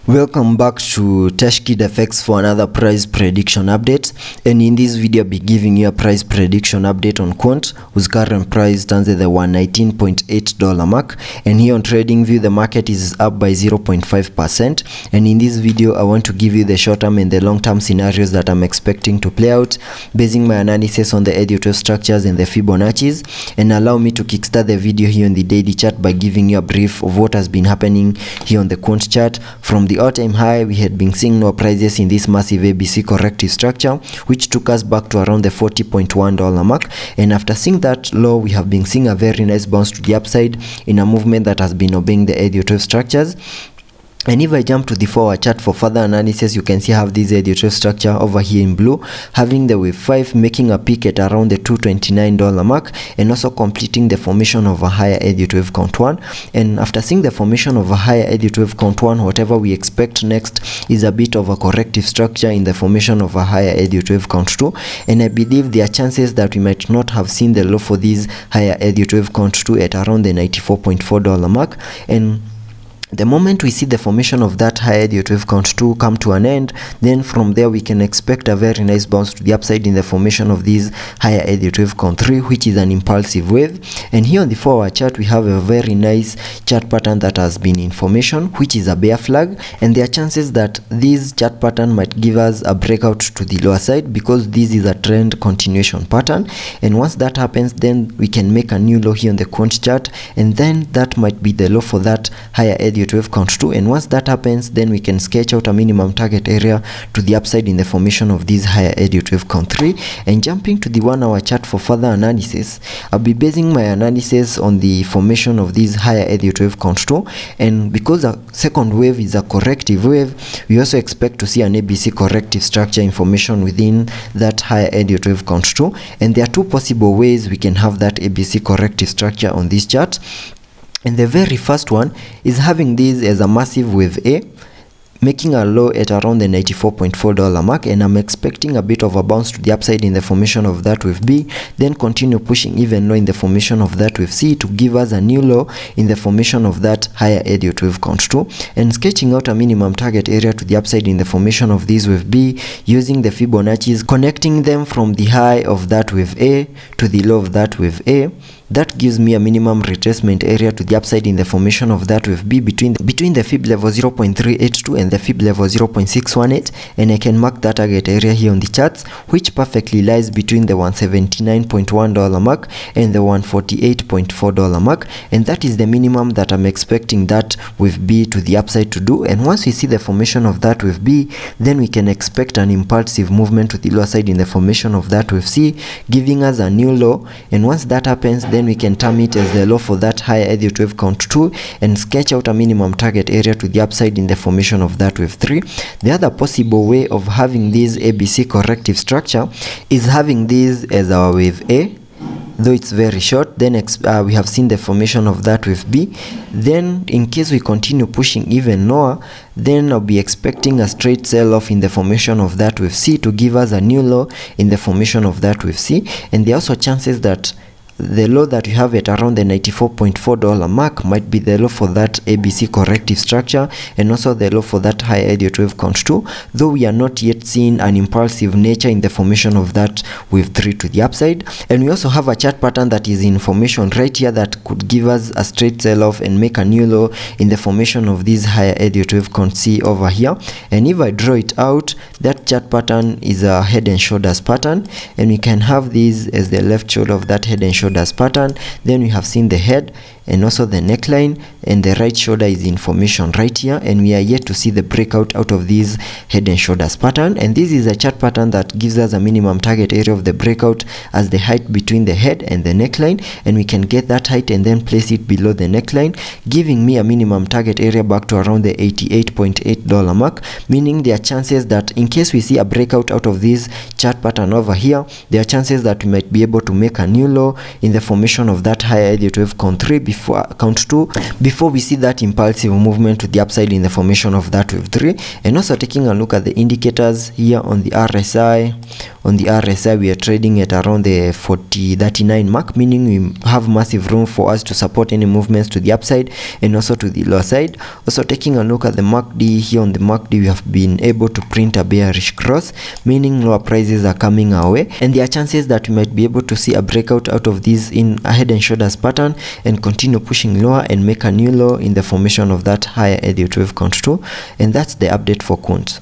Welcome back to Tashkid FX for another price prediction update, and in this video I'll be giving you a price prediction update on Quant, whose current price stands at the $119.8 mark, and here on TradingView the market is up by 0.5%. and in this video I want to give you the short-term and the long-term scenarios that I'm expecting to play out, basing my analysis on the Elliot structures and the Fibonacci's, and allow me to kickstart the video here on the daily chart by giving you a brief of what has been happening here on the Quant chart. From the all-time high, we had been seeing lower prices in this massive ABC corrective structure, which took us back to around the $40.1 mark, and after seeing that low, we have been seeing a very nice bounce to the upside in a movement that has been obeying the Elliot structures. And if I jump to the 4-hour chart for further analysis, you can see I have this Elliot structure over here in blue, having the wave 5 making a peak at around the $229 mark, and also completing the formation of a higher Elliot wave count 1. And after seeing the formation of a higher Elliot wave count 1, whatever we expect next is a bit of a corrective structure in the formation of a higher Elliot wave count 2. And I believe there are chances that we might not have seen the low for this higher Elliot wave count 2 at around the $94.4 mark. And the moment we see the formation of that higher Elliot wave count 2 come to an end, then from there we can expect a very nice bounce to the upside in the formation of this higher Elliot wave count 3, which is an impulsive wave. And here on the 4-hour chart we have a very nice chart pattern that has been in formation, which is a bear flag, and there are chances that this chart pattern might give us a breakout to the lower side, because this is a trend continuation pattern. And once that happens, then we can make a new low here on the Quant chart, and then that might be the low for that higher Elliot wave count 2. And once that happens, then we can sketch out a minimum target area to the upside in the formation of this higher Elliot wave count 3. And jumping to the 1-hour chart for further analysis, I'll be basing my analysis on the formation of this higher Elliot wave count 2. And because a second wave is a corrective wave, we also expect to see an ABC corrective structure information within that higher Elliot wave count 2. And there are two possible ways we can have that ABC corrective structure on this chart. And the very first one is having this as a massive wave A, making a low at around the $94.4 mark, and I'm expecting a bit of a bounce to the upside in the formation of that wave B, then continue pushing even low in the formation of that wave C to give us a new low in the formation of that higher Elliot wave count 2, and sketching out a minimum target area to the upside in the formation of this wave B using the Fibonacci's, connecting them from the high of that wave A to the low of that wave A. That gives me a minimum retracement area to the upside in the formation of that wave B between the fib level 0.382 and the fib level 0.618, and I can mark that target area here on the charts, which perfectly lies between the $179.1 mark and the $148.4 mark, and that is the minimum that I'm expecting that wave B to the upside to do. And once we see the formation of that wave B, then we can expect an impulsive movement to the lower side in the formation of that wave C, giving us a new low. And once that happens, then we can term it as the low for that higher Elliot wave count 2 and sketch out a minimum target area to the upside in the formation of that wave 3. The other possible way of having this ABC corrective structure is having this as our wave A, though it's very short. Then we have seen the formation of that wave B. Then in case we continue pushing even lower, then I'll be expecting a straight sell-off in the formation of that wave C to give us a new low in the formation of that wave C. And there are also chances that the low that we have at around the $94.4 mark might be the low for that ABC corrective structure, and also the low for that high Elliot wave count 2, though we are not yet seeing an impulsive nature in the formation of that wave 3 to the upside. And we also have a chart pattern that is in formation right here that could give us a straight sell-off and make a new low in the formation of this higher Elliot wave count C over here. And if I draw it out, that chart pattern is a head and shoulders pattern, and we can have this as the left shoulder of that head and shoulders pattern. Then we have seen the head and also the neckline, and the right shoulder is in formation right here, and we are yet to see the breakout out of this head and shoulders pattern. And this is a chart pattern that gives us a minimum target area of the breakout as the height between the head and the neckline, and we can get that height and then place it below the neckline, giving me a minimum target area back to around the $88.8 mark, meaning there are chances that in case we see a breakout out of this chart pattern over here, there are chances that we might be able to make a new low in the formation of that higher Elliot wave count 3 before count 2 before we see that impulsive movement to the upside in the formation of that wave 3. And also taking a look at the indicators here on the RSI. On the RSI, we are trading at around the 40.39 mark, meaning we have massive room for us to support any movements to the upside and also to the lower side. Also taking a look at the MACD, here on the MACD we have been able to print a bearish cross, meaning lower prices are coming our way, and there are chances that we might be able to see a breakout out of this in a head and shoulders pattern and continue pushing lower and make a new low in the formation of that higher Elliott wave count 2. And that's the update for Quant.